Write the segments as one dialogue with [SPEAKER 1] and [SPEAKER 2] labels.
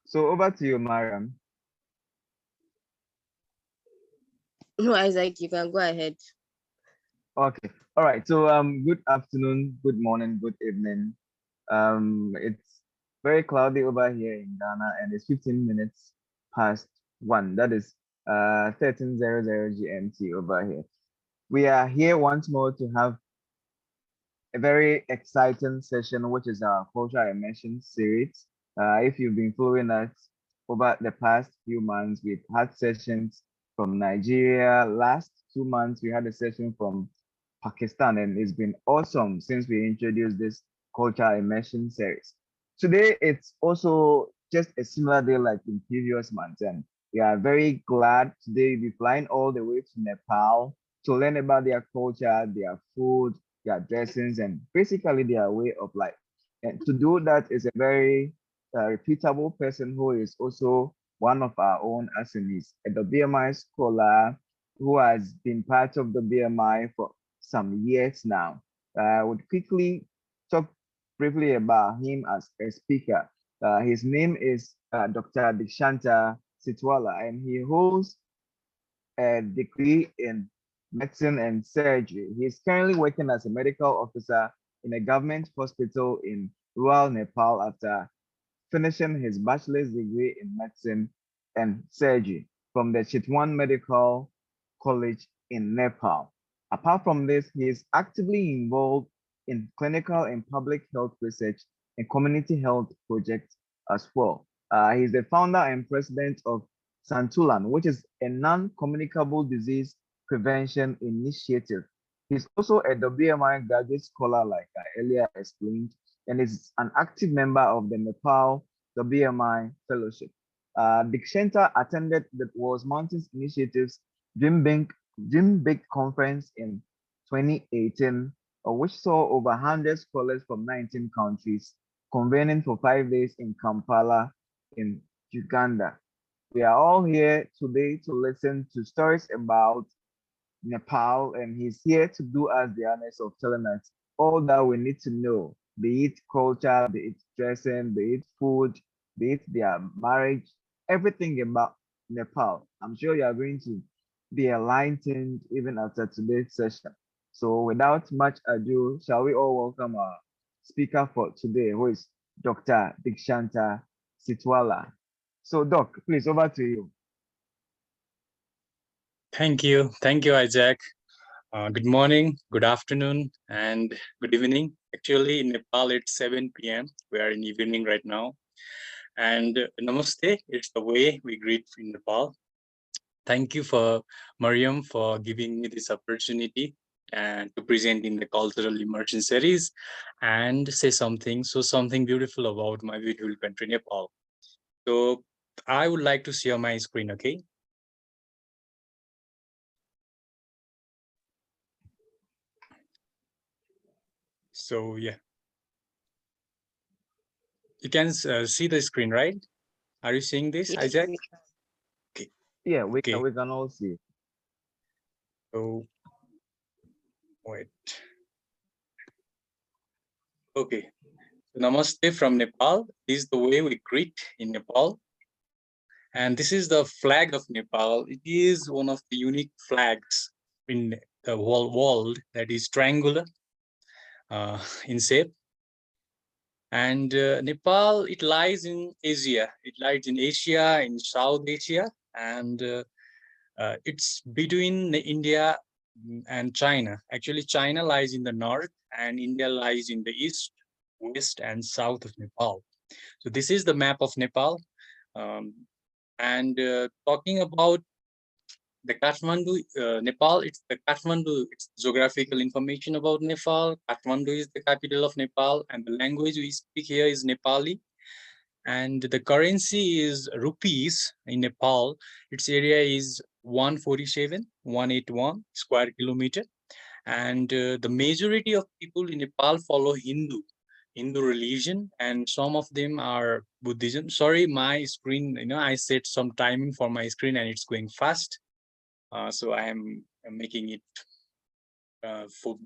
[SPEAKER 1] So over to you, Mariam.
[SPEAKER 2] No, Isaac, you can go ahead.
[SPEAKER 1] Okay. All right. So good afternoon, good morning, good evening. It's very cloudy over here in Ghana, and it's 15 minutes past 1. That is 13:00 GMT over here. We are here once more to have a very exciting session, which is our Cultural Immersion Series. If you've been following us over the past few months, we've had sessions from Nigeria. Last 2 months, we had a session from Pakistan, and it's been awesome since we introduced this Cultural Immersion Series. Today, it's also just a similar day like in previous months, and we are very glad today to be flying all the way to Nepal to learn about their culture, their food, their dressings, and basically their way of life. And to do that is a very reputable person who is also one of our own SMEs, a BMI scholar who has been part of the BMI for some years now. I would quickly talk briefly about him as a speaker. His name is Dr. Deekshanta Sitaula, and he holds a degree in medicine and surgery. He's currently working as a medical officer in a government hospital in rural Nepal after finishing his bachelor's degree in medicine and surgery from the Chitwan Medical College in Nepal. Apart from this, he is actively involved in clinical and public health research and community health projects as well. He's the founder and president of Santulan, which is a non-communicable disease prevention initiative. He's also a WMI graduate scholar, like I earlier explained, and is an active member of the Nepal WMI Fellowship. Deekshanta attended the World Mountains Initiative's Dream Big conference in 2018, which saw over 100 scholars from 19 countries convening for 5 days in Kampala in Uganda. We are all here today to listen to stories about Nepal, and he's here to do us the honors of telling us all that we need to know, be it culture, be it dressing, be it food, be it their marriage, everything about Nepal. I'm sure you are going to be enlightened even after today's session. So without much ado, shall we all welcome our speaker for today, who is Dr. Deekshanta Sitaula. So Doc, please over to you.
[SPEAKER 3] Thank you, Isaac. Good morning, good afternoon, and good evening. Actually, in Nepal, it's 7 p.m. We are in evening right now. And namaste, it's the way we greet in Nepal. Thank you for Mariam for giving me this opportunity and to present in the Cultural Immersion Series and say something beautiful about my beautiful country, Nepal. So I would like to share my screen, okay? So yeah, you can see the screen, right? Are you seeing this,
[SPEAKER 2] Yes,
[SPEAKER 3] Isaac? Okay.
[SPEAKER 1] Yeah, we
[SPEAKER 3] Okay.
[SPEAKER 1] can all see.
[SPEAKER 3] So wait. Okay. Namaste from Nepal. This is the way we greet in Nepal. And this is the flag of Nepal. It is one of the unique flags in the whole world that is triangular in shape. And Nepal, it lies in Asia. It lies in Asia, in South Asia, and it's between India and China. Actually, China lies in the north, and India lies in the east, west, and south of Nepal. So this is the map of Nepal. And talking about the Kathmandu, Nepal, it's the Kathmandu, it's geographical information about Nepal. Kathmandu is the capital of Nepal, and the language we speak here is Nepali. And the currency is rupees in Nepal. Its area is 147,181 square kilometer. And the majority of people in Nepal follow Hindu religion, and some of them are Buddhism. Sorry, my screen, I set some timing for my screen and it's going fast. So I am making it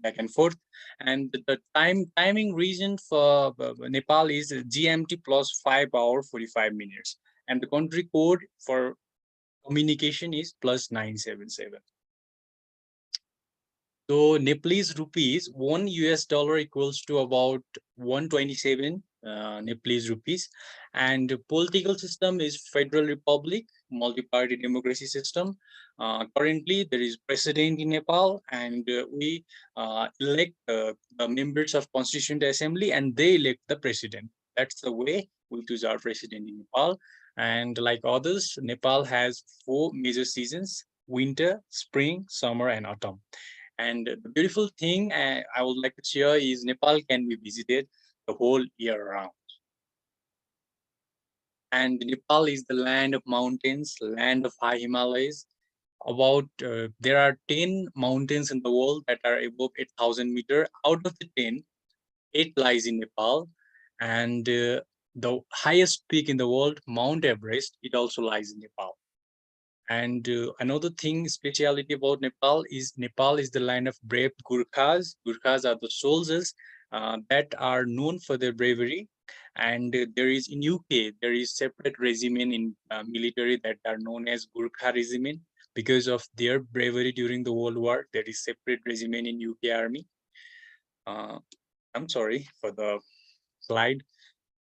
[SPEAKER 3] back and forth. And the timing region for Nepal is GMT plus 5 hours 45 minutes. and the country code for communication is +977. So Nepalese rupees, $1 equals to about 127 Nepalese rupees. And the political system is Federal Republic, multi-party democracy system. Currently, there is president in Nepal, and we elect the members of Constituent Assembly, and they elect the president. That's the way we choose our president in Nepal. And like others, Nepal has 4 major seasons: winter, spring, summer, and autumn. And the beautiful thing I would like to share is Nepal can be visited the whole year round. And Nepal is the land of mountains, land of high Himalayas. There are 10 mountains in the world that are above 8,000 meters. Out of the 10, 8 lies in Nepal. And the highest peak in the world, Mount Everest, it also lies in Nepal. And another thing, speciality about Nepal is the land of brave Gurkhas. Gurkhas are the soldiers that are known for their bravery. And there is in UK, there is separate regiment in military that are known as Gurkha regiment because of their bravery during the World War. There is separate regiment in UK Army. I'm sorry for the slide.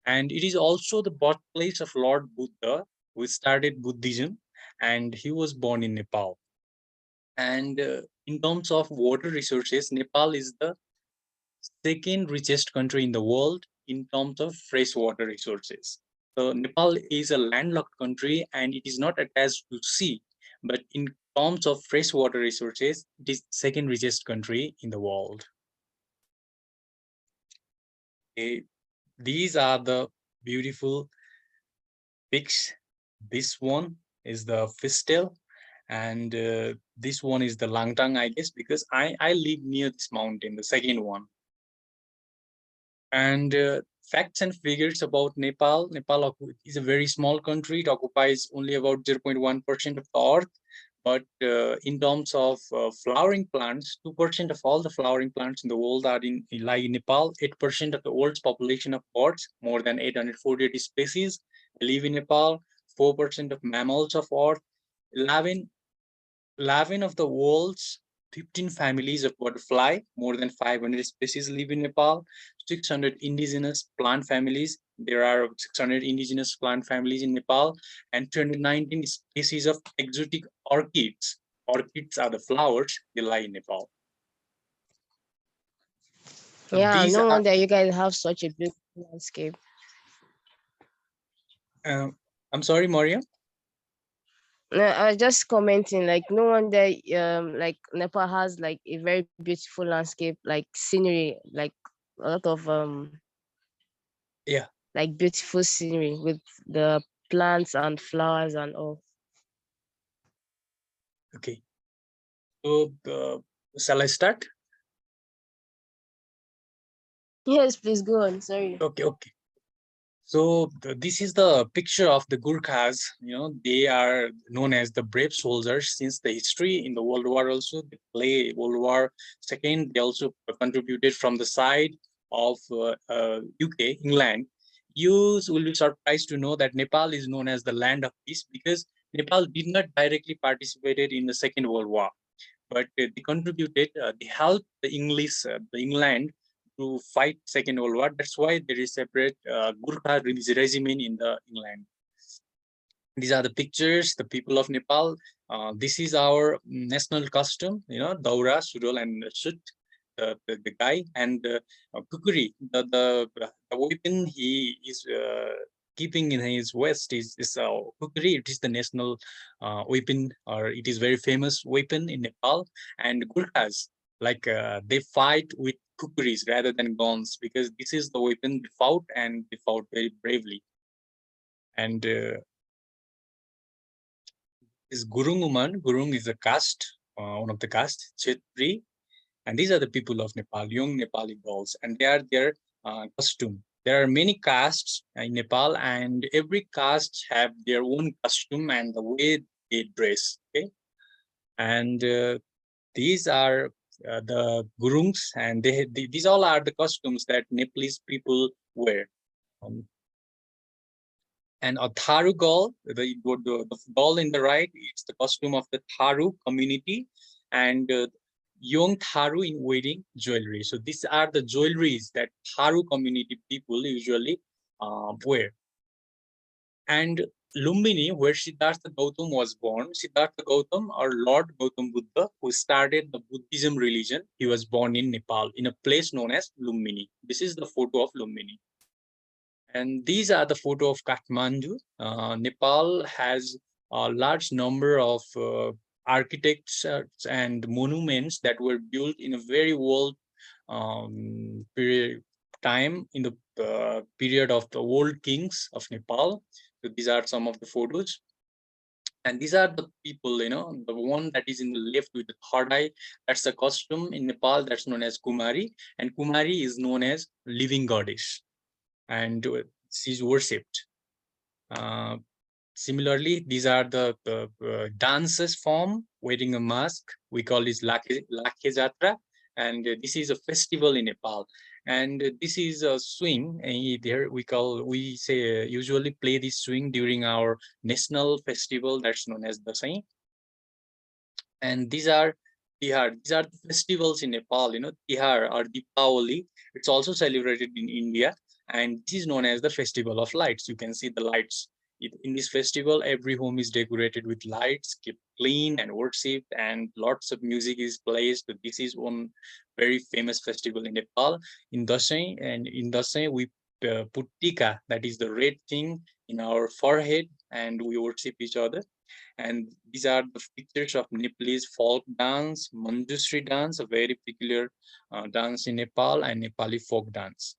[SPEAKER 3] And it is also the birthplace of Lord Buddha, who started Buddhism, and he was born in Nepal. And in terms of water resources, Nepal is the second richest country in the world in terms of fresh water resources. So Nepal is a landlocked country and it is not attached to sea, but in terms of fresh water resources, it is second richest country in the world. Okay. These are the beautiful pics. This one is the Fistel, and this one is the Langtang, I guess, because I live near this mountain, the second one. And facts and figures about Nepal. Nepal is a very small country. It occupies only about 0.1% of the earth. But in terms of flowering plants, 2% of all the flowering plants in the world are lie in Nepal. 8% of the world's population of birds, more than 848 species, live in Nepal. 4% of mammals of earth. 11 of the world's 15 families of butterfly, more than 500 species live in Nepal. 600 indigenous plant families. There are 600 indigenous plant families in Nepal, and 219 species of exotic orchids. Orchids are the flowers, they lie in Nepal.
[SPEAKER 2] Yeah,
[SPEAKER 3] These
[SPEAKER 2] no
[SPEAKER 3] are,
[SPEAKER 2] wonder you guys have such a beautiful landscape.
[SPEAKER 3] I'm sorry, Maria.
[SPEAKER 2] No, I was just commenting, like no wonder like Nepal has like a very beautiful landscape, like scenery, like a lot of
[SPEAKER 3] Yeah.
[SPEAKER 2] like beautiful scenery with the plants and flowers and all.
[SPEAKER 3] Okay. So shall I start?
[SPEAKER 2] Yes, please go on. Sorry.
[SPEAKER 3] Okay. So this is the picture of the Gurkhas. They are known as the brave soldiers since the history in the World War. Also, they play World War II. They also contributed from the side of UK, England. You will be surprised to know that Nepal is known as the land of peace because Nepal did not directly participated in the Second World War, but they contributed. They helped the England to fight Second World War. That's why there is separate Gurkha regiment in the England. These are the pictures, the people of Nepal. This is our national costume, daura, surol, and sut. The guy and kukuri, the weapon he is keeping in his waist is kukuri. It is the national weapon, or it is very famous weapon in Nepal. And Gurkhas, like they fight with kukuris rather than guns because this is the weapon they fought, and they fought very bravely. And is Gurung Uman. Gurung is a caste, one of the caste, Chetri, and these are the people of Nepal, young Nepali girls, and they are their costume. There are many castes in Nepal, and every caste have their own costume and the way they dress. Okay, and these are the gurungs, and these all are the costumes that Nepalese people wear. Um, And a Tharu girl, the doll in the right, it's the costume of the Tharu community, and young Tharu in wedding jewelry. So these are the jewelries that Tharu community people usually wear. And Lumbini, where Siddhartha Gautam was born, Siddhartha Gautam or Lord Gautam Buddha, who started the Buddhism religion, he was born in Nepal in a place known as Lumbini. This is the photo of Lumbini. And these are the photo of Kathmandu. Nepal has a large number of architects and monuments that were built in a very old period time, in the period of the old kings of Nepal. So these are some of the photos. And these are the people, the one that is in the left with the third eye, that's the costume in Nepal that's known as Kumari. And Kumari is known as living goddess, and she's worshipped. Uh, Similarly, these are the dances form wearing a mask. We call this Lakhe Jatra, and this is a festival in Nepal. And this is a swing. There we say usually play this swing during our national festival that's known as Dasai. And these are Tihar. These are the festivals in Nepal. Tihar or Deepavali. It's also celebrated in India, and this is known as the Festival of Lights. You can see the lights. In this festival, every home is decorated with lights, kept clean and worshipped, and lots of music is played. So this is one very famous festival in Nepal. In Dasai, we put tika, that is the red thing, in our forehead, and we worship each other. And these are the pictures of Nepalese folk dance, Manjusri dance, a very peculiar dance in Nepal, and Nepali folk dance.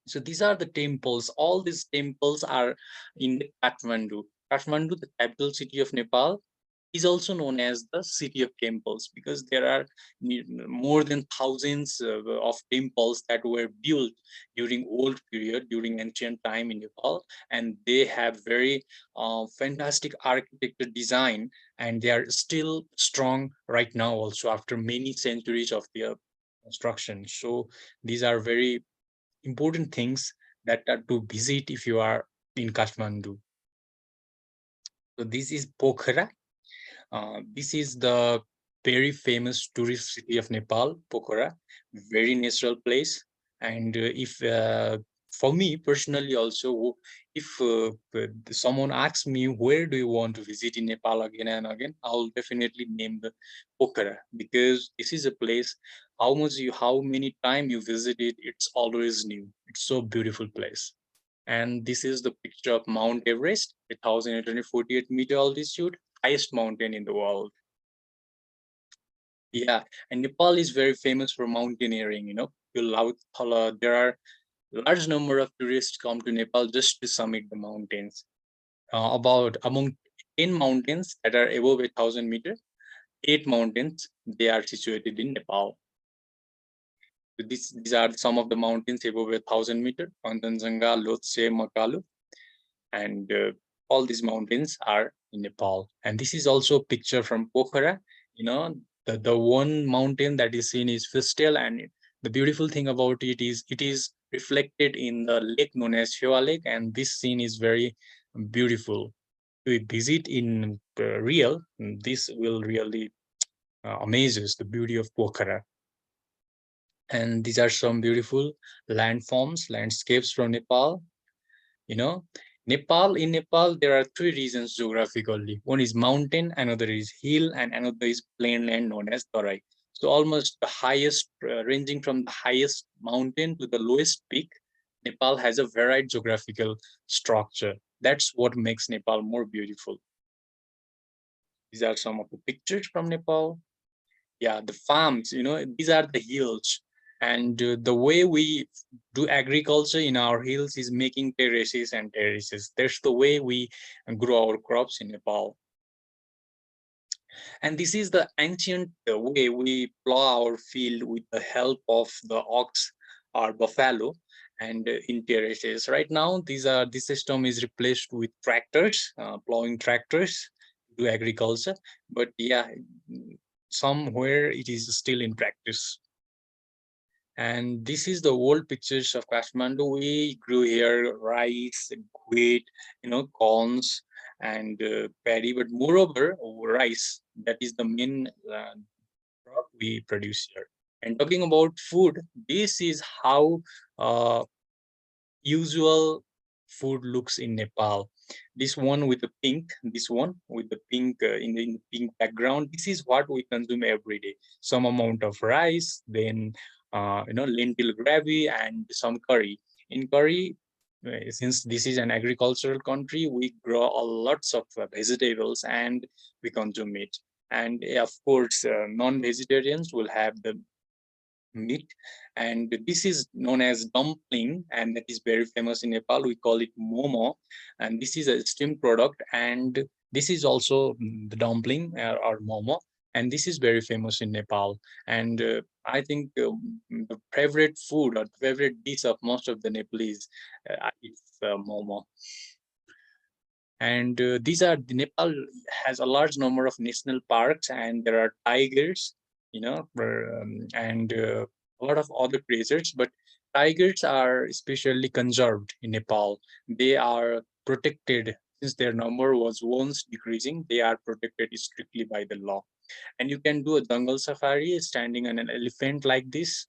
[SPEAKER 3] So these are the temples. All these temples are in Kathmandu. Kathmandu, the capital city of Nepal, is also known as the city of temples, because there are more than thousands of temples that were built during old period, during ancient time in Nepal, and they have very fantastic architecture design, and they are still strong right now also after many centuries of their construction. So these are very important things that are to visit if you are in Kathmandu. So this is Pokhara. This is the very famous tourist city of Nepal, Pokhara, very natural place. And if for me personally also, if someone asks me where do you want to visit in Nepal again and again, I'll definitely name the Pokhara, because this is a place, how many times you visit it, it's always new. It's so beautiful place. And this is the picture of Mount Everest, 1,848-meter altitude, highest mountain in the world. Yeah, and Nepal is very famous for mountaineering. There are large number of tourists come to Nepal just to summit the mountains. About among 10 mountains that are above 1,000 meters, 8 mountains, they are situated in Nepal. So these are some of the mountains above 1,000 meters: Kanchenjunga, Lhotse, Makalu, and all these mountains are in Nepal. And this is also a picture from Pokhara. The one mountain that is seen is Fistel, and the beautiful thing about it is reflected in the lake known as Shewa Lake, and this scene is very beautiful. If we visit in real, this will really amaze us, the beauty of Pokhara. And these are some beautiful landforms, landscapes from Nepal. you know in Nepal there are three regions geographically. One is mountain, another is hill, and another is plain land known as Tarai. So almost the highest, ranging from the highest mountain to the lowest peak, Nepal has a varied geographical structure. That's what makes Nepal more beautiful. These are some of the pictures from Nepal. Yeah, the farms, these are the hills, and the way we do agriculture in our hills is making terraces and terraces. That's the way we grow our crops in Nepal. And this is the ancient way we plow our field with the help of the ox or buffalo, and in terraces. Right now, this system is replaced with tractors, plowing tractors to do agriculture. But yeah, somewhere it is still in practice. And this is the old pictures of Kathmandu. We grew here rice, wheat, corns, and paddy. But moreover, rice. That is the main crop we produce here. And talking about food, this is how usual food looks in Nepal. This one with the pink, this one with the pink in the pink background. This is what we consume every day. Some amount of rice, then lentil gravy and some curry. In curry, since this is an agricultural country, we grow a lots of vegetables and we consume it. And of course, non-vegetarians will have the meat, and this is known as dumpling, and that is very famous in Nepal. We call it momo, and this is a steamed product, and this is also the dumpling or momo, and this is very famous in Nepal. And I think the favorite food or the favorite dish of most of the Nepalese is momo. And these are the Nepal has a large number of national parks, and there are tigers, and a lot of other creatures. But tigers are especially conserved in Nepal. They are protected since their number was once decreasing. They are protected strictly by the law. And you can do a jungle safari standing on an elephant like this.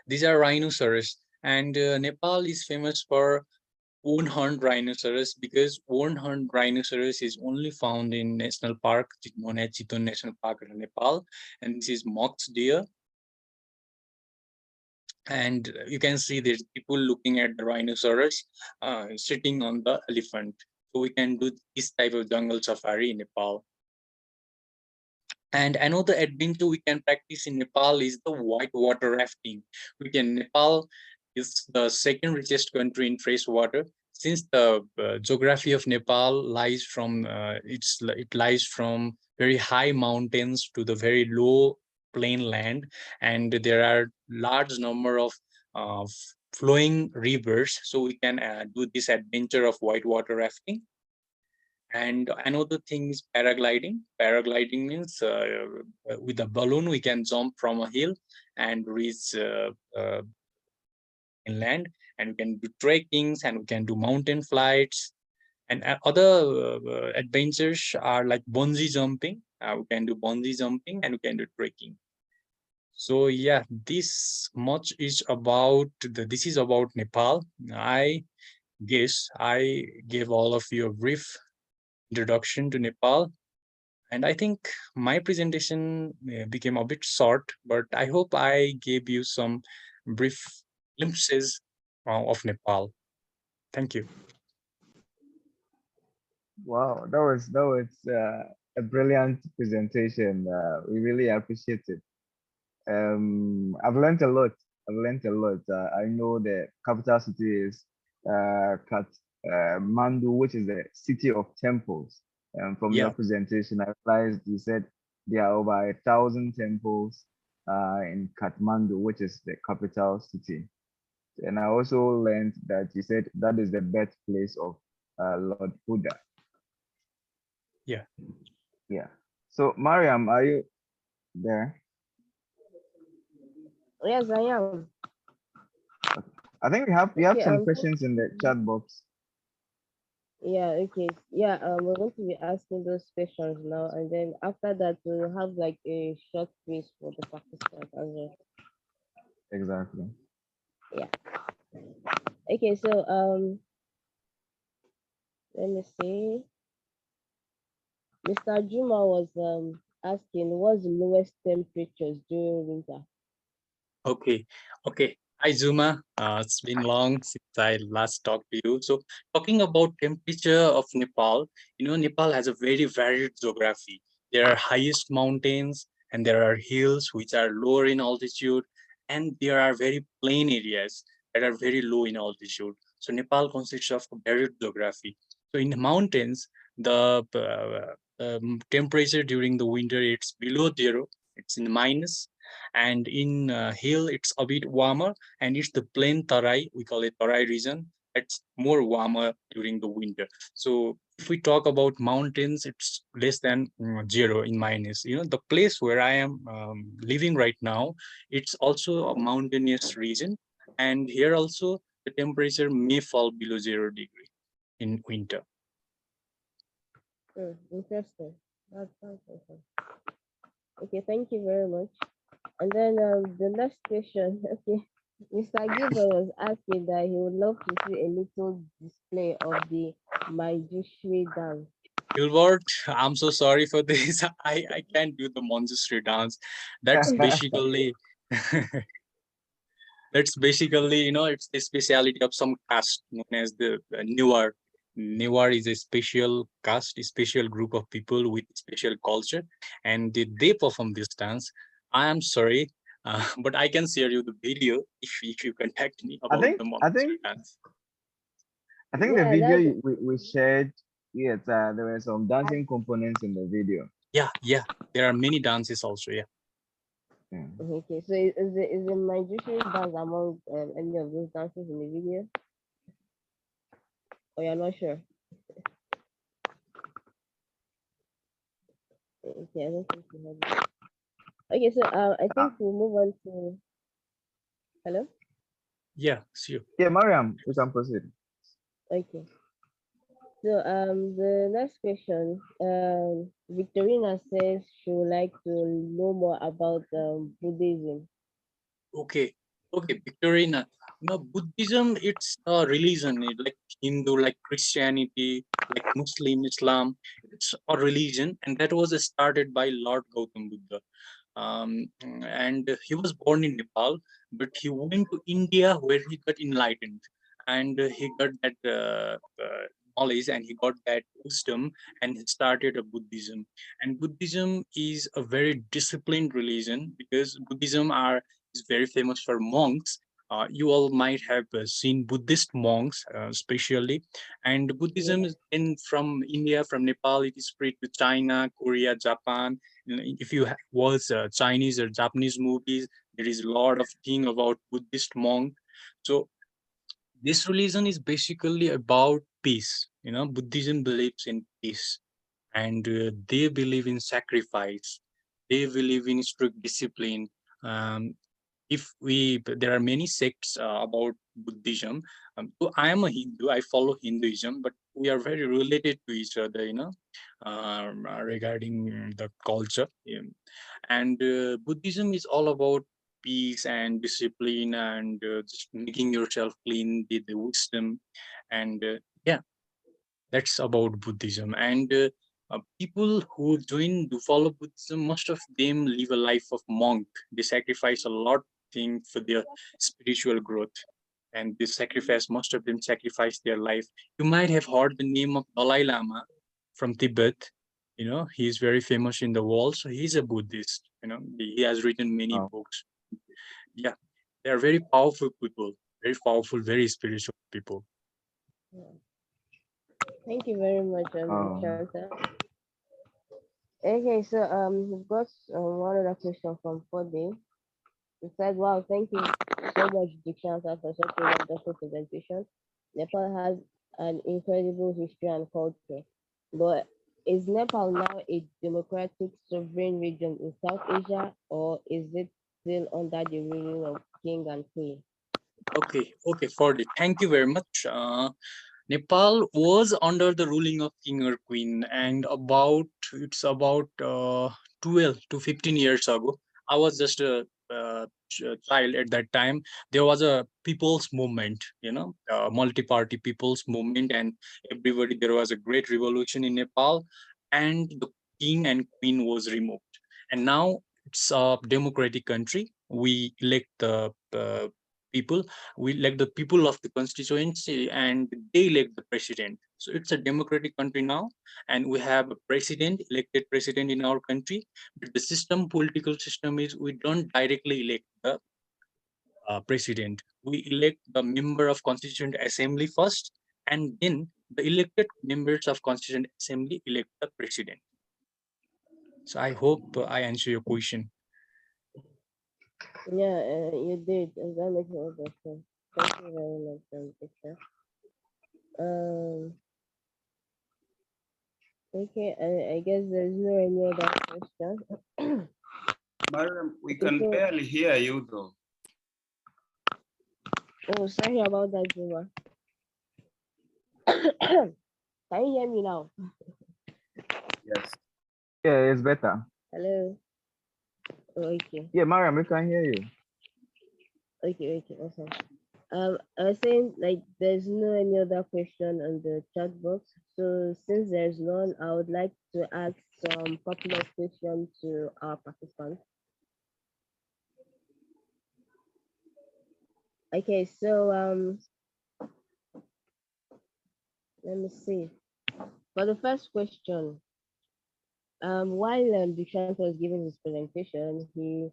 [SPEAKER 3] These are rhinoceros, and Nepal is famous for one-horned rhinoceros, because one-horned rhinoceros is only found in national park known as Chiton National Park in Nepal, and this is mox deer. And you can see there's people looking at the rhinoceros sitting on the elephant. So we can do this type of jungle safari in Nepal. And another adventure we can practice in Nepal is the whitewater rafting. Nepal is the second richest country in fresh water. Since the geography of Nepal lies from it lies from very high mountains to the very low plain land, and there are large number of uh, flowing rivers. So we can do this adventure of whitewater rafting. And another thing is paragliding. Paragliding means with a balloon, we can jump from a hill and reach inland. And we can do trekkings, and we can do mountain flights. And other adventures are like bungee jumping. We can do bungee jumping, and we can do trekking. So yeah, this much is about this is about Nepal. I guess I gave all of you a brief introduction to Nepal. And I think my presentation became a bit short, but I hope I gave you some brief glimpses of Nepal. Thank you.
[SPEAKER 1] Wow, that was a brilliant presentation. We really appreciate it. I've learned a lot. I've learned a lot. I know the capital city is Mandu, which is the city of temples. From your
[SPEAKER 3] Yeah,
[SPEAKER 1] presentation, I realized you said there are over 1,000 temples in Kathmandu, which is the capital city. And I also learned that you said that is the birthplace of Lord Buddha.
[SPEAKER 3] yeah.
[SPEAKER 1] Yeah. So, Mariam, are you there?
[SPEAKER 2] Yes, I am.
[SPEAKER 1] I think we have
[SPEAKER 2] Okay,
[SPEAKER 1] some questions in the chat box.
[SPEAKER 2] yeah, okay. Yeah, we're going to be asking those questions now, and then after that we'll have like a short quiz for the participants as well.
[SPEAKER 1] Exactly.
[SPEAKER 2] Yeah. Okay, so let me see. Mr. Juma was asking what's the lowest temperatures during winter?
[SPEAKER 3] Okay, okay. Hi, Zuma. It's been long since I last talked to you. So, talking about temperature of Nepal, Nepal has a very varied geography. There are highest mountains, and there are hills which are lower in altitude, and there are very plain areas that are very low in altitude. So, Nepal consists of varied geography. So, in the mountains, the temperature during the winter it's below zero. It's in minus, and in hill it's a bit warmer, and it's the plain tarai, we call it tarai region, it's more warmer during the winter. So if we talk about mountains, it's less than zero in minus. The place where I am living right now, it's also a mountainous region, and here also the temperature may fall below 0 degree in winter.
[SPEAKER 2] Interesting. That sounds awesome. Okay, thank you very much. And then the next question. Okay, Mr. Gilbert was asking that he would love to see a little display of the Manjushri dance.
[SPEAKER 3] Gilbert, I'm so sorry for this. I can't do the Manjusri dance. That's basically it's the speciality of some caste known as the Newar. Newar is a special caste, a special group of people with special culture, and they perform this dance. I am sorry, but I can share you the video if you contact me
[SPEAKER 1] I
[SPEAKER 3] about
[SPEAKER 1] think
[SPEAKER 3] the
[SPEAKER 1] I
[SPEAKER 3] Manjusri
[SPEAKER 1] think
[SPEAKER 3] dance.
[SPEAKER 1] I think the
[SPEAKER 2] Yeah,
[SPEAKER 1] video
[SPEAKER 2] that's
[SPEAKER 1] we shared, yes, there were some dancing components in the video.
[SPEAKER 3] Yeah, yeah. There are many dances also. Yeah.
[SPEAKER 1] Yeah.
[SPEAKER 2] okay. So is the Manjushri dance among any of those dances in the video, or you're not sure? Okay, I don't think you have it. Okay, so I
[SPEAKER 1] Uh,
[SPEAKER 2] think we'll move on to hello.
[SPEAKER 3] Yeah, sure.
[SPEAKER 1] yeah, Mariam, you can proceed.
[SPEAKER 2] Okay. So the next question, Victorina says she would like to know more about Buddhism.
[SPEAKER 3] Okay, okay, Victorina. Buddhism, it's a religion, like Hindu, like Christianity, like Muslim, Islam. It's a religion, and that was started by Lord Gautam Buddha. And he was born in Nepal, but he went to India where he got enlightened, and he got that knowledge, and he got that wisdom, and he started a Buddhism. And Buddhism is a very disciplined religion because Buddhism are is very famous for monks. You all might have seen Buddhist monks, especially, and Buddhism
[SPEAKER 2] Yeah.
[SPEAKER 3] is in from India, from Nepal. It is spread to China, Korea, Japan. If you watch Chinese or Japanese movies, there is a lot of thing about Buddhist monk. So this religion is basically about peace. Buddhism believes in peace, and they believe in sacrifice. They believe in strict discipline. Um, if we There are many sects about Buddhism. So I am a Hindu. I follow Hinduism, but we are very related to each other. Regarding the culture. And Buddhism is all about peace and discipline, and just making yourself clean with the wisdom. And yeah, that's about Buddhism. And people who do follow Buddhism, most of them live a life of monk. They sacrifice a lot of things for their spiritual growth, and they sacrifice. Most of them sacrifice their life. You might have heard the name of Dalai Lama from Tibet. He is very famous in the world. So he's a Buddhist. He has written many
[SPEAKER 1] Oh,
[SPEAKER 3] books. Yeah, they are very powerful people. Very powerful, very spiritual people.
[SPEAKER 2] Yeah. Thank you very much,
[SPEAKER 1] um,
[SPEAKER 2] Shanta. Okay, so we've got one other question from Fode. He said, "Wow, thank you so much, Deekshanta, for such a wonderful presentation. Nepal has an incredible history and culture, but is Nepal now a democratic sovereign region in South Asia, or is it still under the ruling of king and queen?"
[SPEAKER 3] Okay, okay, Fordy. Thank you very much. Nepal was under the ruling of king or queen, and about 12 to 15 years ago. I was just a child at that time. There was a people's movement, multi-party people's movement, and everybody. There was a great revolution in Nepal, and the king and queen was removed. And now it's a democratic country. We elect the people. We elect the people of the constituency, and they elect the president. So it's a democratic country now, and we have a president, elected president in our country. But the political system is we don't directly elect the president. We elect the member of constituent assembly first, and then the elected members of constituent assembly elect the president. So I hope I answer your question.
[SPEAKER 2] Yeah, you did, and that makes a lot of sense. Thank you very much, Victor. Um, Okay, I guess there's no any other question.
[SPEAKER 4] Mariam, we
[SPEAKER 2] Okay,
[SPEAKER 4] can
[SPEAKER 2] so
[SPEAKER 4] barely hear you though.
[SPEAKER 2] oh, sorry about that, Juma. Can you hear me now?
[SPEAKER 4] Yes.
[SPEAKER 1] Yeah, it's better.
[SPEAKER 2] Hello. Oh, okay,
[SPEAKER 1] Yeah, Mariam, we can hear you.
[SPEAKER 2] okay, awesome. I was saying like there's no any other question on the chat box. So since there's none, I would like to ask some popular questions to our participants. Okay, so let me see. For the first question, while Deekshant was giving his presentation, he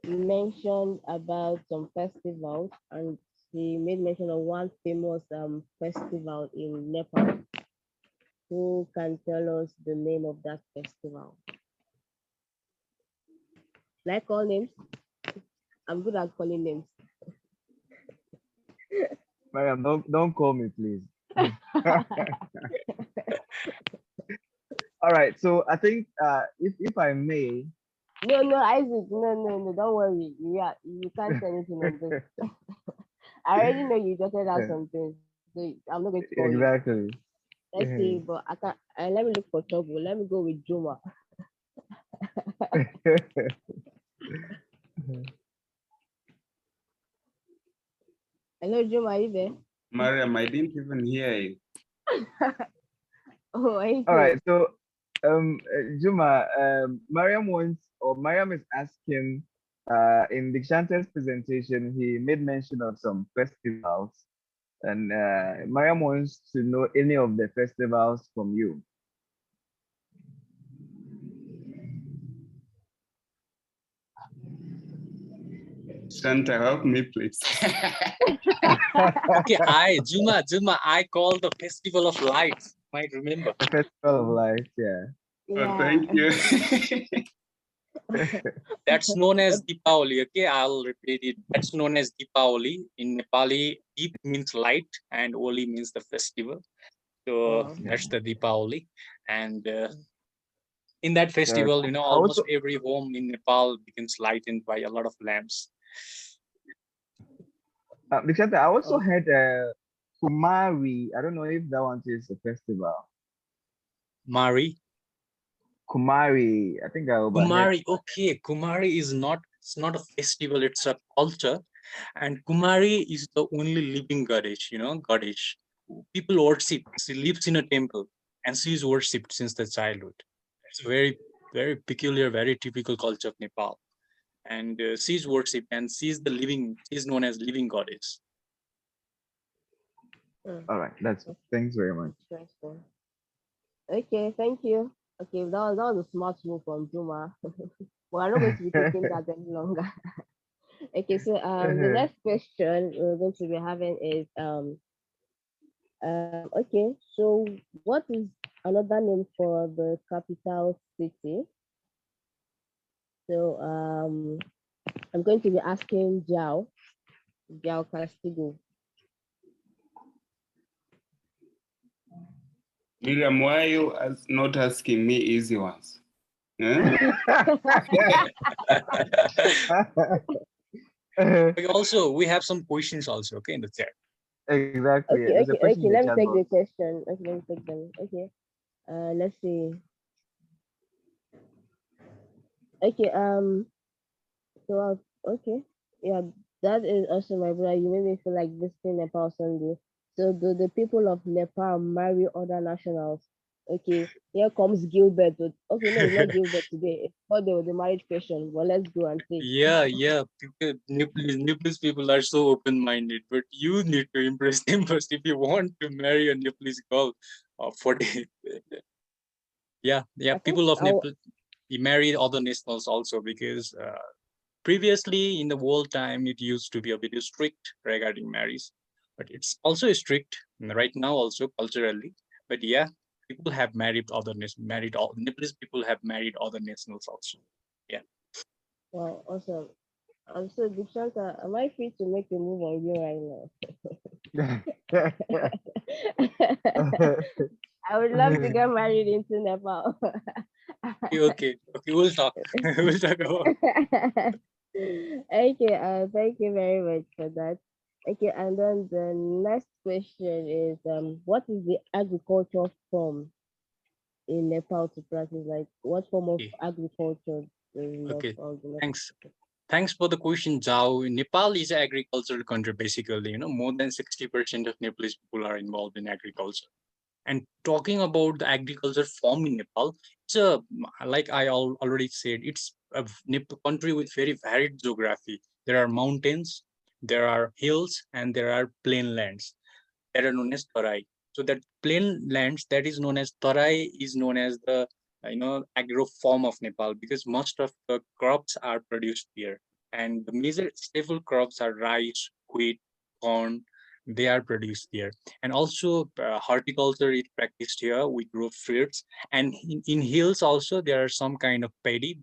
[SPEAKER 2] mentioned about some festivals and he made mention of one famous festival in Nepal. Who can tell us the name of that festival? Like all names? I'm good at calling names.
[SPEAKER 1] Mariam, don't call me, please. All right. So I think if I may,
[SPEAKER 2] No, Isaac, no, don't worry. Yeah, you can't say anything on this. I already know you jotted out
[SPEAKER 1] yeah,
[SPEAKER 2] something, so I'm not going to call you.
[SPEAKER 1] exactly.
[SPEAKER 2] Let's see, but I can't. Let me look for trouble. Let me go with Juma. Hello, Juma, are you there?
[SPEAKER 4] Mariam, I didn't even hear you.
[SPEAKER 2] Oh,
[SPEAKER 1] All
[SPEAKER 2] okay.
[SPEAKER 1] right. So Juma, Mariam is asking. In Dikshanta's presentation, he made mention of some festivals, and Mariam wants to know any of the festivals from you.
[SPEAKER 4] Shanta, help me, please.
[SPEAKER 3] Okay, Juma, I call the Festival of Lights. Might remember.
[SPEAKER 1] The Festival of Lights, yeah.
[SPEAKER 4] Oh,
[SPEAKER 2] Yeah.
[SPEAKER 4] thank you.
[SPEAKER 3] That's known as Deepavali. Okay, I'll repeat it. That's known as Deepavali. In Nepali, Deep means light and Oli means the festival. So
[SPEAKER 2] Wow.
[SPEAKER 3] that's the Deepavali. And in that
[SPEAKER 1] Yeah.
[SPEAKER 3] festival,
[SPEAKER 1] I
[SPEAKER 3] almost
[SPEAKER 1] also,
[SPEAKER 3] every home in Nepal becomes lightened by a lot of lamps.
[SPEAKER 1] Dikshanta, I also
[SPEAKER 2] Oh,
[SPEAKER 1] had Kumari. I don't know if that one is a festival.
[SPEAKER 3] Mari.
[SPEAKER 1] Kumari. I think I overheard.
[SPEAKER 3] Kumari, okay. Kumari is not, it's not a festival, it's a culture. And Kumari is the only living goddess, goddess. People worship. She lives in a temple and she is worshipped since the childhood. It's a very, very peculiar, very typical culture of Nepal. And she is worshipped and she is she is known as living goddess.
[SPEAKER 2] hmm,
[SPEAKER 1] All right. That's thanks very much.
[SPEAKER 2] interesting. Okay, thank you. Okay, that was a smart move from Juma. Well, I'm not going to be taking that any longer. Okay, so the next question we're going to be having is okay, so what is another name for the capital city? So I'm going to be asking Jao Castigo.
[SPEAKER 4] Miriam, why are you not asking me easy ones? Huh?
[SPEAKER 3] Also, we have some questions also, okay, in the chat.
[SPEAKER 1] Exactly. Yeah.
[SPEAKER 2] Okay,
[SPEAKER 1] There's a
[SPEAKER 2] okay,
[SPEAKER 1] question
[SPEAKER 2] okay.
[SPEAKER 1] in the
[SPEAKER 2] Let me
[SPEAKER 1] chat
[SPEAKER 2] take
[SPEAKER 1] box.
[SPEAKER 2] the question. Okay, let me take them. Okay. Let's see. Okay. Okay. Yeah, that is also my brother. You made me feel like visiting Nepal Sunday. So do the people of Nepal marry other nationals? Okay. Here comes Gilbert. Okay, no, it's not Gilbert today. It's for the marriage question. Well, let's go and see.
[SPEAKER 3] Yeah. Nepalese people are so open-minded, but you need to impress them first if you want to marry a Nepalese girl for the yeah.
[SPEAKER 2] I think
[SPEAKER 3] People of
[SPEAKER 2] I'll.
[SPEAKER 3] Nepal marry other nationals also because previously in the world time it used to be a bit strict regarding marriage, but it's also strict right now also culturally. But yeah, people have married all Nepalese people have married other nationals also. Yeah.
[SPEAKER 2] Well, awesome. So Dikshanta, am I free to make a move on you right now? I would love to get married into Nepal.
[SPEAKER 3] Okay, we'll talk. We'll talk about.
[SPEAKER 2] Okay, thank you very much for that. Okay, and then the next question is, what is the agriculture form in Nepal to practice? Like, what form of
[SPEAKER 3] Okay,
[SPEAKER 2] agriculture in
[SPEAKER 3] okay.
[SPEAKER 2] Nepal? The
[SPEAKER 3] Thanks. Thanks for the question, Zhao. Nepal is an agricultural country, basically. More than 60% of Nepalese people are involved in agriculture. And talking about the agriculture form in Nepal, it's a, like I already said, it's a country with very varied geography. There are mountains, there are hills, and there are plain lands that are known as Tarai. So that plain lands that is known as Tarai is known as the agro form of Nepal, because most of the crops are produced here, and the major staple crops are rice, wheat, corn. They are produced here, and also horticulture is practiced here. We grow fruits, and in hills also there are some kind of paddy.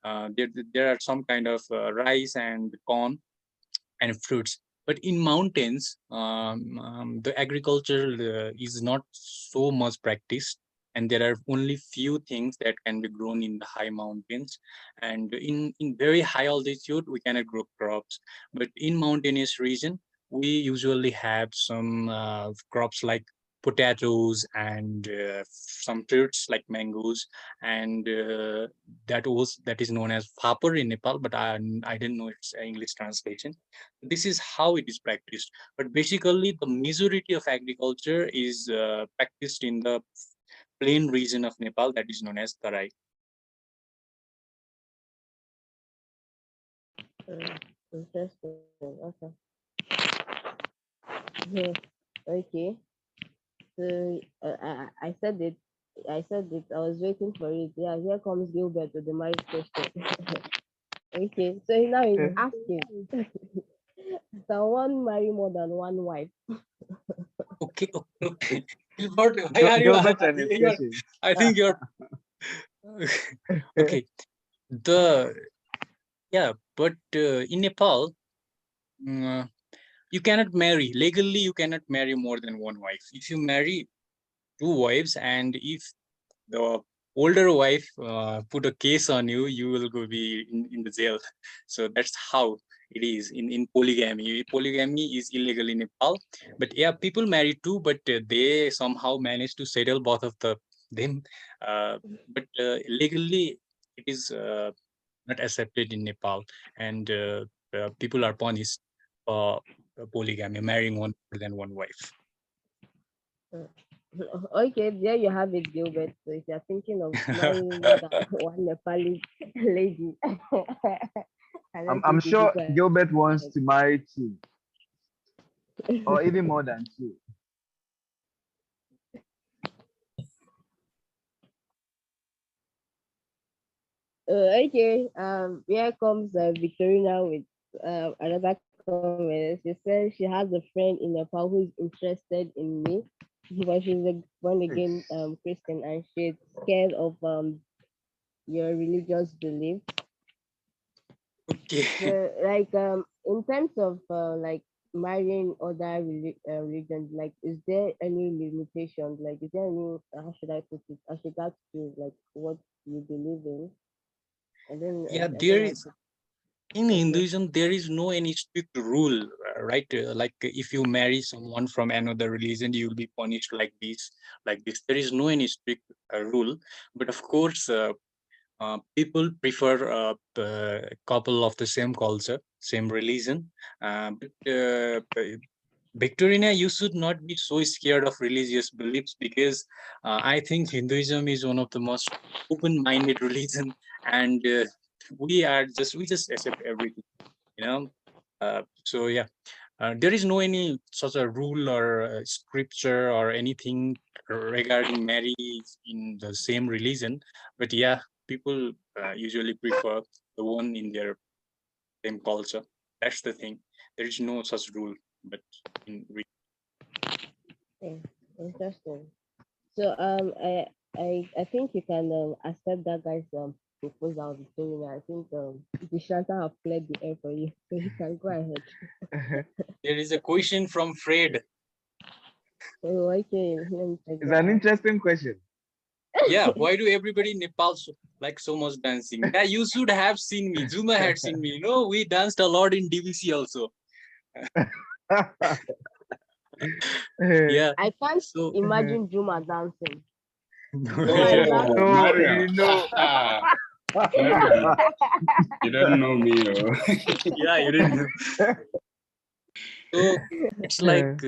[SPEAKER 3] There are some kind of rice and corn and fruits. But in mountains, the agriculture is not so much practiced, and there are only few things that can be grown in the high mountains. And in very high altitude, we cannot grow crops. But in mountainous region, we usually have some crops like potatoes and some fruits like mangoes, and that is known as papar in Nepal, but I didn't know its English translation. This is how it is practiced, but basically the majority of agriculture is practiced in the plain region of Nepal, that is known as Tarai.
[SPEAKER 2] Interesting. Okay. Yeah. Okay. So I said it. I said it. I was waiting for it. Yeah. Here comes Gilbert with the marriage question. Okay. So now he's asking. Someone marry more than one wife.
[SPEAKER 3] Okay, okay, okay. Gilbert, why are you?
[SPEAKER 1] Gilbert and his
[SPEAKER 3] You're,
[SPEAKER 1] questions.
[SPEAKER 3] I think you're okay. The Yeah, but in Nepal, mm, you cannot marry legally. You cannot marry more than one wife. If you marry two wives, and if the older wife put a case on you, you will go be in the jail. So that's how it is in polygamy. Polygamy is illegal in Nepal, but yeah, people marry too, but they somehow manage to settle both of them. Uh, but legally, it is not accepted in Nepal, and people are punished for polygamy, marrying one more than one wife.
[SPEAKER 2] Okay, there you have it, Gilbert. So if you're thinking of marrying more than one Nepali lady, I don't
[SPEAKER 1] I'm
[SPEAKER 2] think you should
[SPEAKER 1] sure
[SPEAKER 2] go
[SPEAKER 1] Gilbert wants
[SPEAKER 2] ahead.
[SPEAKER 1] to marry two or even more than two.
[SPEAKER 2] Okay, here comes Victorina with another comment. She says she has a friend in Nepal who is interested in me, but she's a born again Christian and she's scared of your religious belief.
[SPEAKER 3] Okay.
[SPEAKER 2] So, like, in terms of like marrying other religions, like, is there any limitation? Like, is there any how should I put it? As regards to like what you believe in?
[SPEAKER 3] Yeah,
[SPEAKER 2] I don't
[SPEAKER 3] there
[SPEAKER 2] know how
[SPEAKER 3] is.
[SPEAKER 2] to.
[SPEAKER 3] In
[SPEAKER 2] Okay.
[SPEAKER 3] Hinduism, there is no any strict rule, right? Like if you marry someone from another religion, you will be punished like this, like this. There is no any strict rule, but of course, people prefer a couple of the same culture, same religion. But Victorina, you should not be so scared of religious beliefs, because I think Hinduism is one of the most open-minded religion, and we just accept everything, you know. So yeah, there is no any such a rule or scripture or anything regarding marriage in the same religion, but yeah, people usually prefer the one in their same culture. That's the thing. There is no such rule, but in
[SPEAKER 2] Yeah, interesting. So I think you can accept that guy's proposal, Victoria. I think Dishanta have cleared the air for you, so you can go ahead.
[SPEAKER 3] there is a question from Fred.
[SPEAKER 2] Oh, okay, let me check
[SPEAKER 1] It's
[SPEAKER 2] that
[SPEAKER 1] an
[SPEAKER 2] out.
[SPEAKER 1] interesting question.
[SPEAKER 3] Yeah, why do everybody in Nepal like so much dancing? Yeah, you should have seen me. Zuma had seen me. We danced a lot in DVC also. Yeah.
[SPEAKER 2] I can't
[SPEAKER 3] So
[SPEAKER 2] imagine Juma dancing. Juma is that
[SPEAKER 4] Oh,
[SPEAKER 1] No,
[SPEAKER 4] Mariam.
[SPEAKER 1] you know.
[SPEAKER 4] Mariam, you don't know me. Oh.
[SPEAKER 3] yeah, you didn't. So it's like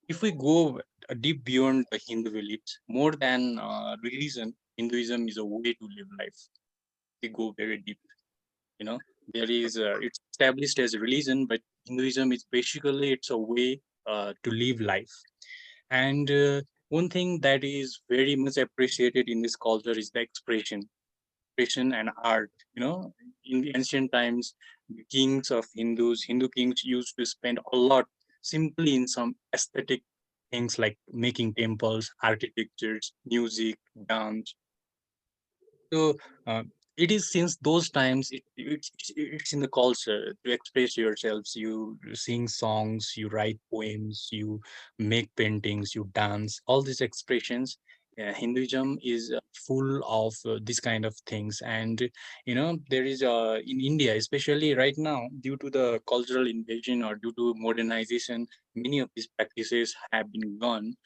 [SPEAKER 3] if we go deep beyond the Hindu beliefs, more than religion, Hinduism is a way to live life. We go very deep. You know, there is it's established as a religion, but Hinduism is basically it's a way to live life. And one thing that is very much appreciated in this culture is the expression and art. In the ancient times, the kings of Hindu kings used to spend a lot simply in some aesthetic things like making temples, architectures, music, dance. So it is since those times it's in the culture to express yourselves. You sing songs, you write poems, you make paintings, you dance. All these expressions. Hinduism is full of this kind of things, and there is in India, especially right now, due to the cultural invasion or due to modernization, many of these practices have been gone.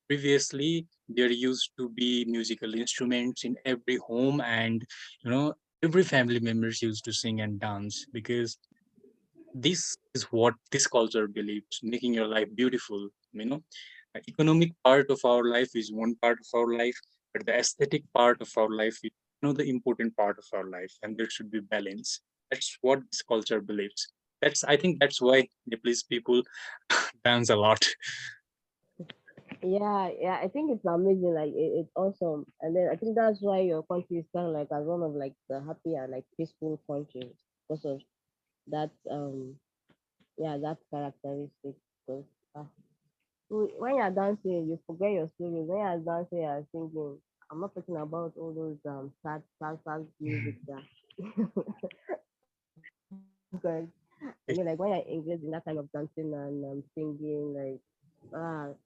[SPEAKER 3] Previously, there used to be musical instruments in every home, and you know every family members used to sing and dance because this is what this culture believes, making your life beautiful. Economic part of our life is one part of our life, but the aesthetic part of our life is the important part of our life, and there should be balance. That's what this culture believes. I think that's why Nepalese people dance a lot.
[SPEAKER 2] Yeah, yeah, I think it's amazing. Like it's awesome, and then I think that's why your country is kind of like as one of like the happy and like peaceful countries because of that. Yeah, that characteristic. Because when you're dancing, you forget your stories. When you're dancing, you're singing. I'm not talking about all those sad music that because I mean like when I engage in that kind of dancing and singing like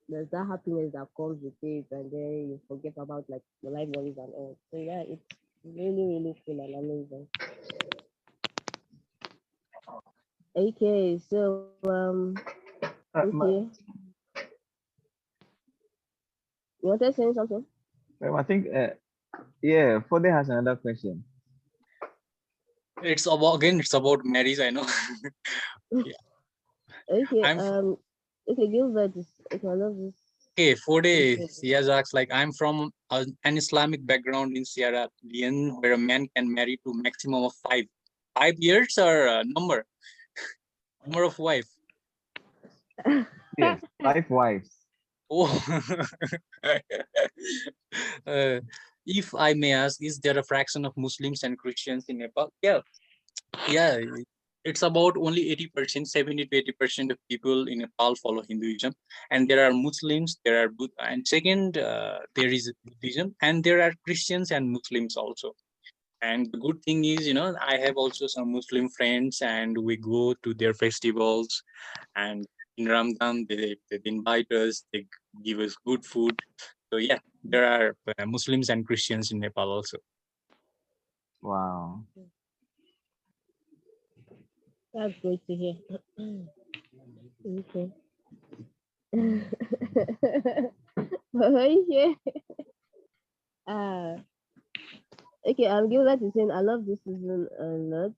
[SPEAKER 2] there's that happiness that comes with it, and then you forget about like the life worries and all. So yeah, it's really cool and amazing. Okay, so okay, you wanted to say something?
[SPEAKER 1] I think, yeah, Fode has another question.
[SPEAKER 3] It's about marriage, I know. Yeah.
[SPEAKER 2] Okay,
[SPEAKER 3] I'm
[SPEAKER 2] okay, Gilbert is okay. I love this.
[SPEAKER 3] okay. 4 days.
[SPEAKER 2] Question.
[SPEAKER 3] He has asked like I'm from an Islamic background in Sierra Leone, where a man can marry to maximum of 5 years or number of wife.
[SPEAKER 1] Yes, 5 wives.
[SPEAKER 3] Oh, uh, if I may ask, is there a fraction of Muslims and Christians in Nepal? Yeah, it's about only 80%, 70 to 80% of people in Nepal follow Hinduism, and there are Muslims, there are and second, there is Buddhism, and there are Christians and Muslims also. And the good thing is, I have also some Muslim friends, and we go to their festivals, and in Ramadan they invite us, they give us good food. So yeah, there are Muslims and Christians in Nepal also.
[SPEAKER 1] Wow.
[SPEAKER 2] That's great to hear. Okay. Okay. Uh, okay, I'm Gilbert is saying I love this season a lot.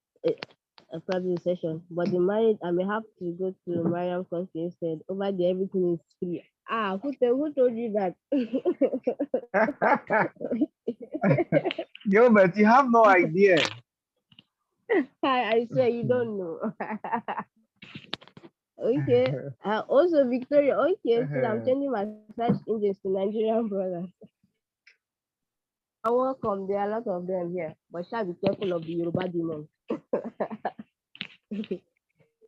[SPEAKER 2] A private session, but the marriage I may have to go to Mariam country instead. Over there, everything is free. Who told you that?
[SPEAKER 1] Gilbert, you have no idea.
[SPEAKER 2] I swear you don't know. Okay. Also, Victoria. Okay, so I'm changing my search engines to Nigerian brothers. I welcome. There are a lot of them here, but shall be careful of the Yoruba demons.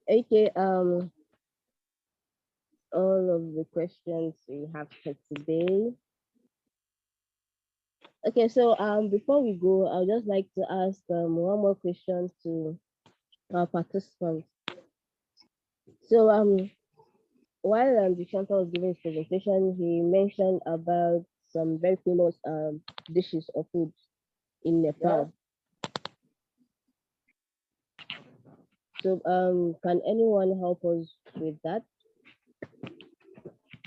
[SPEAKER 2] Okay. All of the questions we have for today. Okay, so before we go, I would just like to ask one more question to our participants. So while Deekshanta was giving his presentation, he mentioned about some very famous dishes or foods in Nepal. So can anyone help us with that?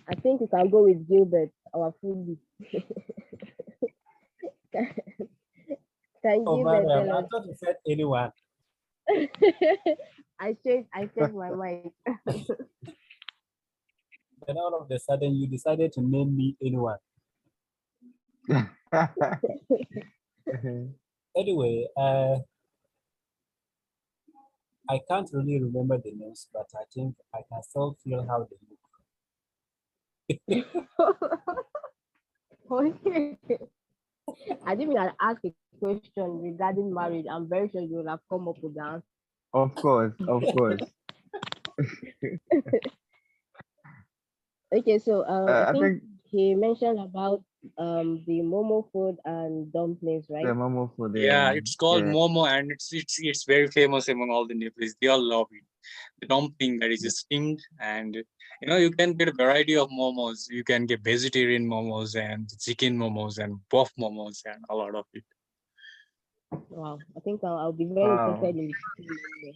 [SPEAKER 2] I think we can go with Gilbert, our foodie. Can
[SPEAKER 5] Oh,
[SPEAKER 2] Gilbert
[SPEAKER 5] Mariam,
[SPEAKER 2] tell
[SPEAKER 5] I
[SPEAKER 2] us?
[SPEAKER 5] thought you said anyone.
[SPEAKER 2] I changed my mind.
[SPEAKER 5] Then all of a sudden you decided to name me anyone. Anyway, I can't really remember the names, but I think I can still feel how they
[SPEAKER 2] Okay. I didn't mean I'd ask a question regarding marriage. I'm very sure you will have come up with the answer.
[SPEAKER 1] Of course, of course.
[SPEAKER 2] Okay, so I
[SPEAKER 1] I
[SPEAKER 2] think
[SPEAKER 1] think
[SPEAKER 2] he mentioned about the momo food and dumplings,
[SPEAKER 1] the
[SPEAKER 2] right?
[SPEAKER 1] momo for
[SPEAKER 3] Yeah,
[SPEAKER 1] the
[SPEAKER 3] it's called
[SPEAKER 1] yeah.
[SPEAKER 3] momo, and it's very famous among all the Nepalese. They all love it. The dumpling that is steamed, and you can get a variety of momos. You can get vegetarian momos and chicken momos and buff momos and a lot of it.
[SPEAKER 2] Wow, I think I'll be very
[SPEAKER 1] Wow.
[SPEAKER 2] interested in the chicken momo.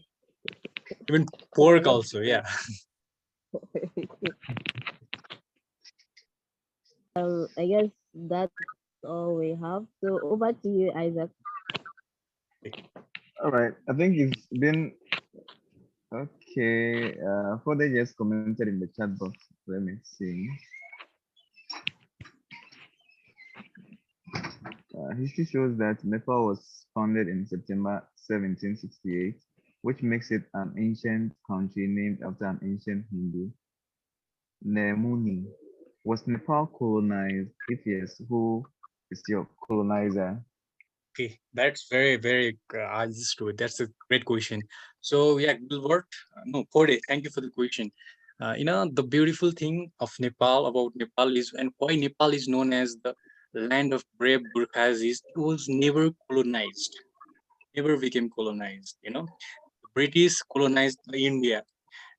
[SPEAKER 3] Even
[SPEAKER 2] So I
[SPEAKER 3] pork
[SPEAKER 2] love
[SPEAKER 3] also.
[SPEAKER 2] chicken.
[SPEAKER 3] Yeah.
[SPEAKER 2] I guess that's all we have. So over to you, Isaac.
[SPEAKER 1] All right. I think it's been okay. For they just commented in the chat box. Let me see. History shows that Nepal was founded in September 1768, which makes it an ancient country named after an ancient Hindu. Nemuni. Was Nepal colonized? If yes, who is your colonizer?
[SPEAKER 3] Okay, that's very understood. That's a great question. So yeah, Gilbert, no, Kode, thank you for the question. The beautiful thing of Nepal about Nepal is, and why Nepal is known as the land of brave Gurkhas is it was never colonized, never became colonized. The British colonized India.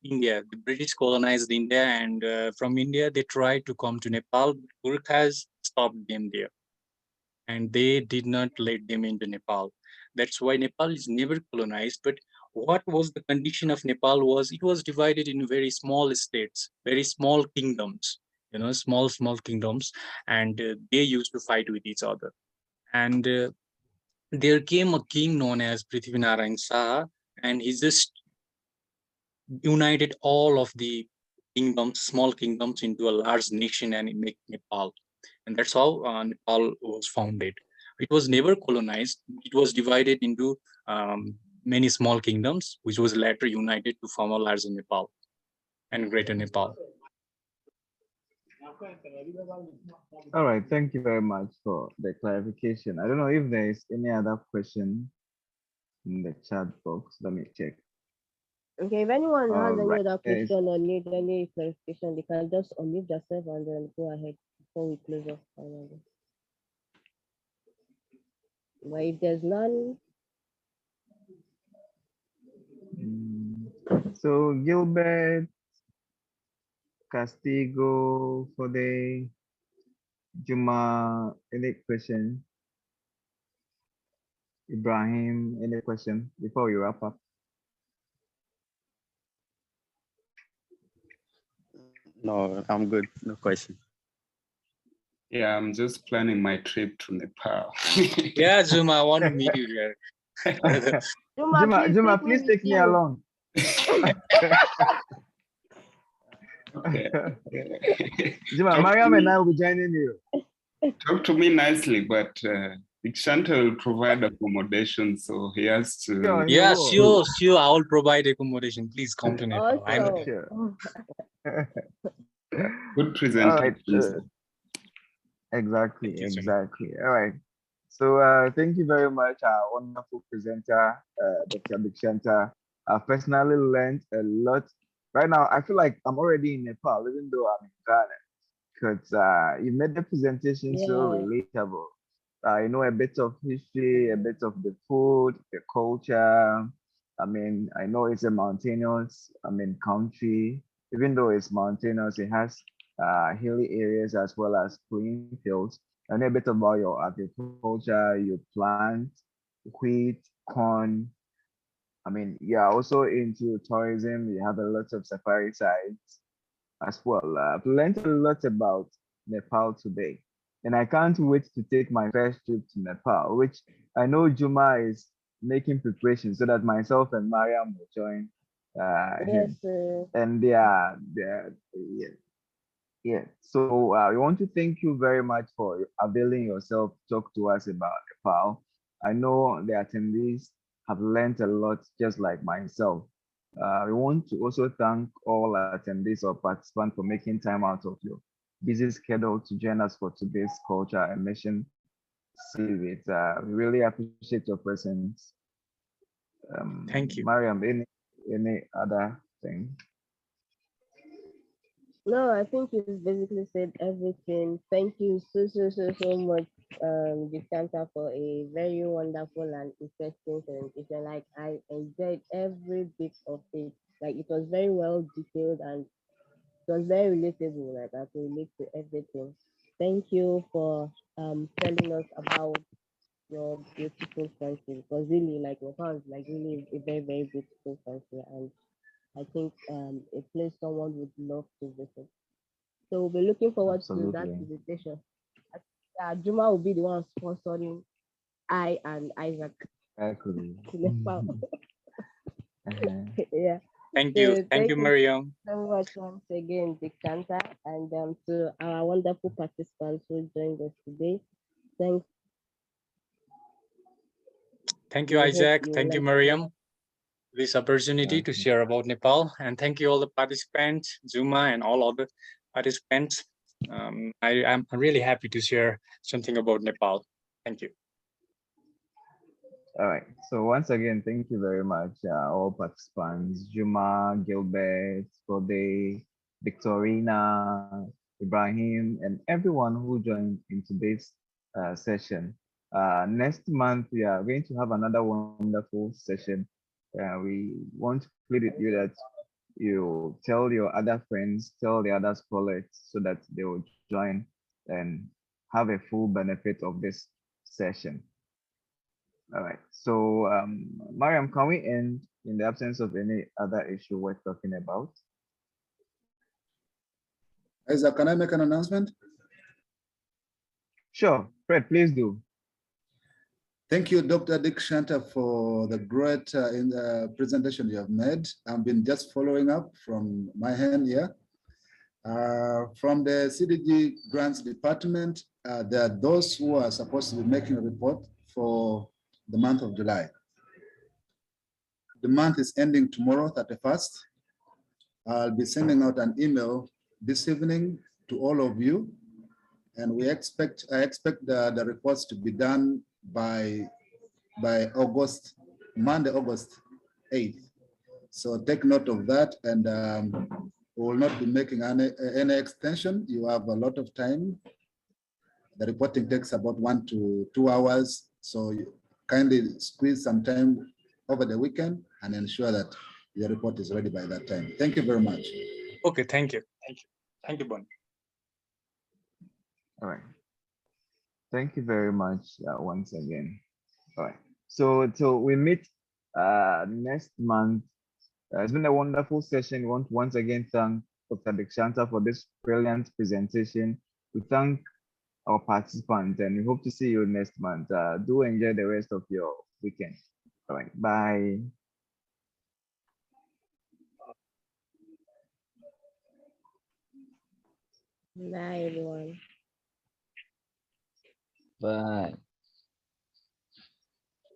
[SPEAKER 3] The British colonized India, and from India they tried to come to Nepal. But Gurkhas stopped them there and they did not let them into Nepal. That's why Nepal is never colonized. But what was the condition of Nepal was it was divided in very small states, very small kingdoms, small kingdoms, and they used to fight with each other. And there came a king known as Prithvinarayan Saha, and he just united all of the kingdoms, small kingdoms, into a large nation and make Nepal. And that's how Nepal was founded. It was never colonized. It was divided into many small kingdoms, which was later united to form a larger Nepal and greater Nepal.
[SPEAKER 1] All right. Thank you very much for the clarification. I don't know if there is any other question in the chat box. Let me check.
[SPEAKER 2] Okay, if anyone
[SPEAKER 1] All
[SPEAKER 2] has any
[SPEAKER 1] right.
[SPEAKER 2] other
[SPEAKER 1] Yes.
[SPEAKER 2] question or need any clarification, they can just unmute themselves and then go ahead before we close off finally. But if there's none,
[SPEAKER 1] So Gilbert Castigo for the Juma, any question? Ibrahim, any question before we wrap up?
[SPEAKER 6] No, I'm good. No question.
[SPEAKER 4] Yeah, I'm just planning my trip to Nepal.
[SPEAKER 3] Yeah, Zuma, I want to meet you there.
[SPEAKER 1] Juma,
[SPEAKER 2] please
[SPEAKER 1] please
[SPEAKER 2] take
[SPEAKER 1] take
[SPEAKER 2] me
[SPEAKER 1] me
[SPEAKER 2] with
[SPEAKER 1] along.
[SPEAKER 4] Okay.
[SPEAKER 1] Juma,
[SPEAKER 4] Talk to
[SPEAKER 1] Mariam and
[SPEAKER 4] me,
[SPEAKER 1] I will be joining you.
[SPEAKER 4] talk to me nicely, but Deekshanta will provide accommodation, so he has to.
[SPEAKER 1] Sure, he
[SPEAKER 3] Yeah,
[SPEAKER 1] will.
[SPEAKER 3] sure. I will provide accommodation. Please come to Nepal. I'm
[SPEAKER 2] also.
[SPEAKER 1] Sure.
[SPEAKER 4] Good
[SPEAKER 1] All right.
[SPEAKER 4] presentation.
[SPEAKER 1] Exactly,
[SPEAKER 3] Thank you, Zuma.
[SPEAKER 1] exactly. All right. So thank you very much, our wonderful presenter, Dr. Deekshanta. I've personally learned a lot. Right now, I feel like I'm already in Nepal, even though I'm in Ghana, because you made the presentation so
[SPEAKER 2] Yeah.
[SPEAKER 1] relatable. You know a bit of history, a bit of the food, the culture. I mean, I know it's a mountainous, country. Even though it's mountainous, it has hilly areas as well as green fields. I know a bit about your agriculture. You plant wheat, corn. I mean, you're also into tourism. You have a lot of safari sites as well. I've learned a lot about Nepal today, and I can't wait to take my first trip to Nepal, which I know Juma is making preparations so that myself and Mariam will join
[SPEAKER 2] Yes,
[SPEAKER 1] him. And yeah, yeah. So we want to thank you very much for availing yourself to talk to us about Nepal. I know the attendees have learned a lot, just like myself. We want to also thank all attendees or participants for making time out of your busy schedule to join us for today's Culture Immersion Series. We really appreciate your presence.
[SPEAKER 3] Thank you.
[SPEAKER 1] Mariam, any other thing?
[SPEAKER 2] no, I think you've basically said everything. Thank you so much, Deekshanta, for a very wonderful and interesting presentation. Like I enjoyed every bit of it. Like it was very well detailed and it was very relatable. Like I could relate to everything. Thank you for telling us about your beautiful country. Because really, like Nepal is like really a very beautiful country, and I think a place someone would love to visit. So we'll be looking forward to that
[SPEAKER 1] Absolutely.
[SPEAKER 2] visitation. Juma will be the one sponsoring I and Isaac
[SPEAKER 1] Exactly.
[SPEAKER 2] to Nepal.
[SPEAKER 1] Uh-huh.
[SPEAKER 2] Yeah.
[SPEAKER 3] Thank you.
[SPEAKER 2] So
[SPEAKER 3] Thank you,
[SPEAKER 2] thank you
[SPEAKER 3] Mariam.
[SPEAKER 2] so much once again, Deekshanta, and to our wonderful participants who joined us today. Thanks.
[SPEAKER 3] Thank you,
[SPEAKER 2] We hope
[SPEAKER 3] Isaac.
[SPEAKER 2] you
[SPEAKER 3] Thank you,
[SPEAKER 2] learned a lot.
[SPEAKER 3] Mariam, this opportunity to
[SPEAKER 1] Okay.
[SPEAKER 3] share about Nepal. And thank you all the participants, Zuma and all other participants. I'm really happy to share something about Nepal. Thank you.
[SPEAKER 1] All right. So once again, thank you very much, all participants, Juma, Gilbert, Kode, Victorina, Ibrahim, and everyone who joined in today's session. Next month, we are going to have another wonderful session. We want to plead with you that you tell your other friends, tell the other scholars so that they will join and have a full benefit of this session. All right. So, Mariam, can we end in the absence of any other issue worth talking about?
[SPEAKER 7] Isaac, can I make an announcement?
[SPEAKER 1] Sure. Fred, please do.
[SPEAKER 7] Thank you, Dr. Deekshanta, for the great presentation you have made. I've been just following up from my hand here. From the CDG Grants Department, there are those who are supposed to be making a report for the month of July. The month is ending tomorrow, 31st. I'll be sending out an email this evening to all of you, and I expect the reports to be done by August, Monday, August 8th. So take note of that, and we will not be making any extension. You have a lot of time. The reporting takes about 1 to 2 hours. So you kindly squeeze some time over the weekend and ensure that your report is ready by that time. Thank you very much.
[SPEAKER 3] Okay, thank you. Thank you. Thank you, Bon.
[SPEAKER 1] All right. Thank you very much once again. All right. So we meet next month. It's been a wonderful session. We want to once again thank Dr. Deekshanta for this brilliant presentation. We thank our participants and we hope to see you next month. Do enjoy the rest of your weekend. All right. Bye.
[SPEAKER 2] Bye, everyone.
[SPEAKER 8] Bye.